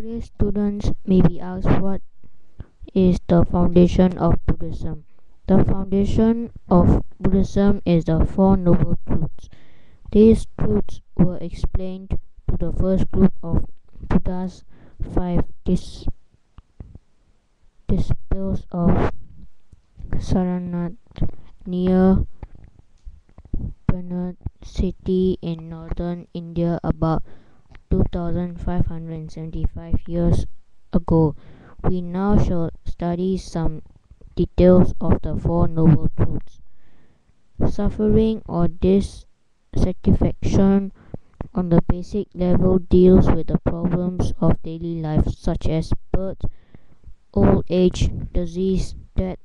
Nowadays, students may be asked what is the foundation of Buddhism. The foundation of Buddhism is the Four Noble Truths. These truths were explained to the first group of Buddha's five disciples of Sarnath near Pune city in northern India about 2575 years ago. We now shall study some details of the Four Noble Truths. Suffering or dissatisfaction on the basic level deals with the problems of daily life such as birth, old age, disease, death,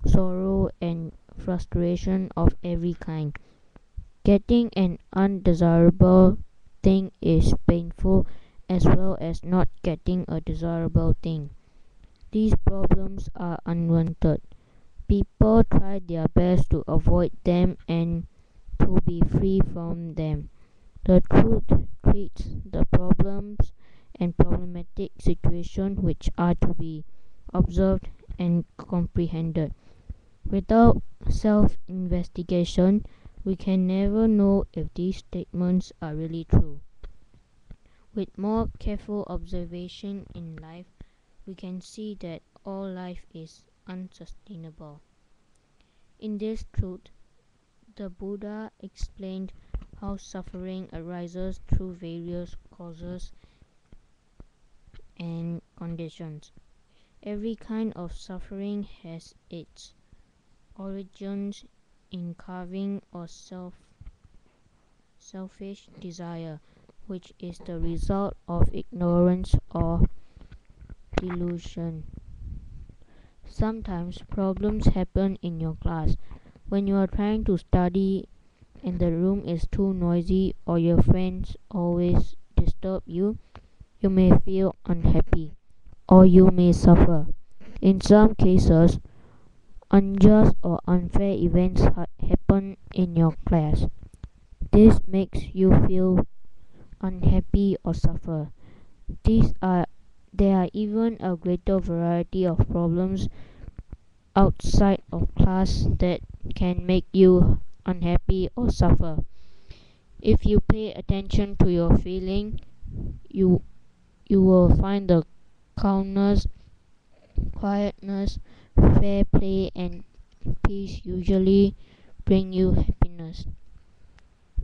sorrow, and frustration of every kind. Getting an undesirable thing is painful as well as not getting a desirable thing. These problems are unwanted. People try their best to avoid them and to be free from them. The truth treats the problems and problematic situations which are to be observed and comprehended. Without self-investigation, we can never know if these statements are really true. With more careful observation in life, we can see that all life is unsustainable. In this truth, the Buddha explained how suffering arises through various causes and conditions. Every kind of suffering has its origins in carving or selfish desire, which is the result of ignorance or delusion. Sometimes problems happen in your class when you are trying to study and the room is too noisy or your friends always disturb you. You may feel unhappy or you may suffer. In some cases, unjust or unfair events happen in your class. This makes you feel unhappy or suffer. There are even a greater variety of problems outside of class that can make you unhappy or suffer. If you pay attention to your feeling, you will find the calmness, quietness, fair play, and peace usually bring you happiness.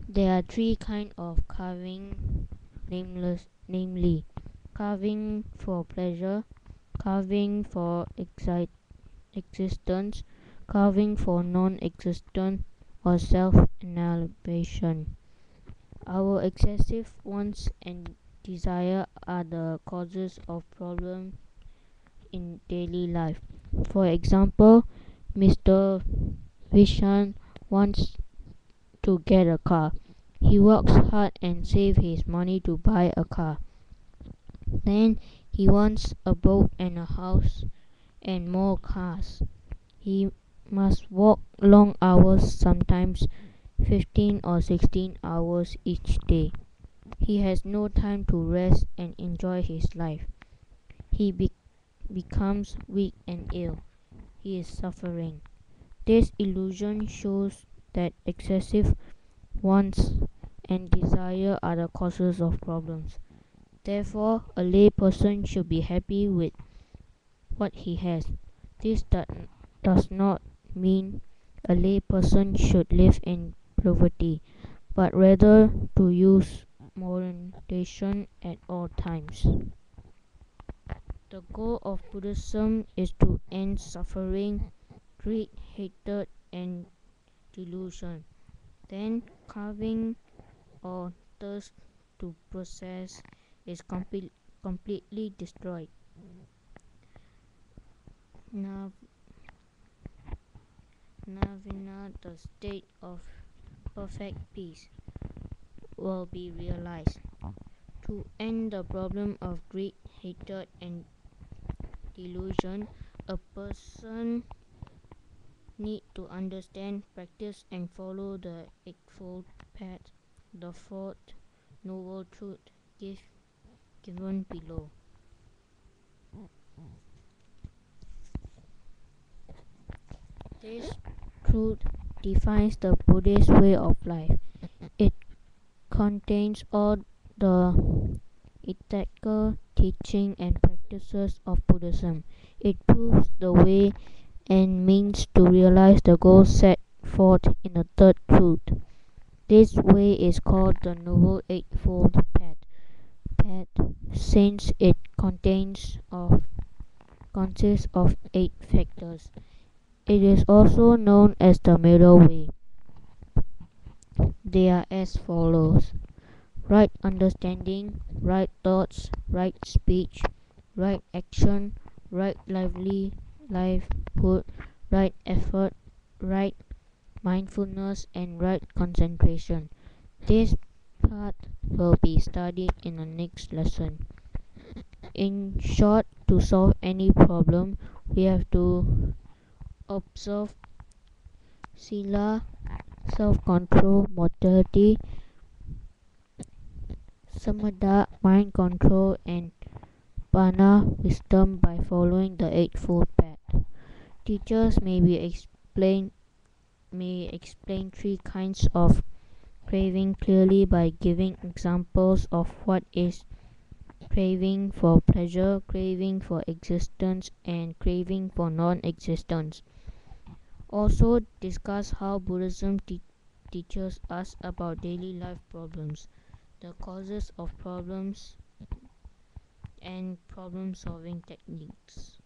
There are three kinds of carving, namely carving for pleasure, carving for existence, carving for non-existence, or self-annihilation. Our excessive wants and desire are the causes of problems in daily life. For example, Mr. Vishan wants to get a car. He works hard and saves his money to buy a car. Then he wants a boat and a house and more cars. He must work long hours, sometimes 15 or 16 hours each day. He has no time to rest and enjoy his life. He becomes weak and ill. He is suffering. This illusion shows that excessive wants and desire are the causes of problems. Therefore, a lay person should be happy with what he has. This does not mean a lay person should live in poverty, but rather to use moderation at all times. The goal of Buddhism is to end suffering, greed, hatred, and delusion. Then carving or thirst to process is completely destroyed. Navina, the state of perfect peace, will be realized. To end the problem of greed, hatred, and delusion, a person need to understand, practice, and follow the Eightfold Path, the Fourth Noble Truth given below. This truth defines the Buddhist way of life. It contains all the ethical teaching and practices of Buddhism. It proves the way and means to realize the goals set forth in the third truth. This way is called the Noble Eightfold Path since it consists of 8 factors. It is also known as the Middle Way. They are as follows: right understanding, right thoughts, right speech, right action, right livelihood, right effort, right mindfulness, and right concentration. This part will be studied in the next lesson. In short, to solve any problem, we have to observe sila, self-control, mortality, samadha, mind control, and Pana wisdom by following the Eightfold Path. Teachers may explain 3 kinds of craving clearly by giving examples of what is craving for pleasure, craving for existence, and craving for non-existence. Also discuss how Buddhism teaches us about daily life problems, the causes of problems, and problem solving techniques.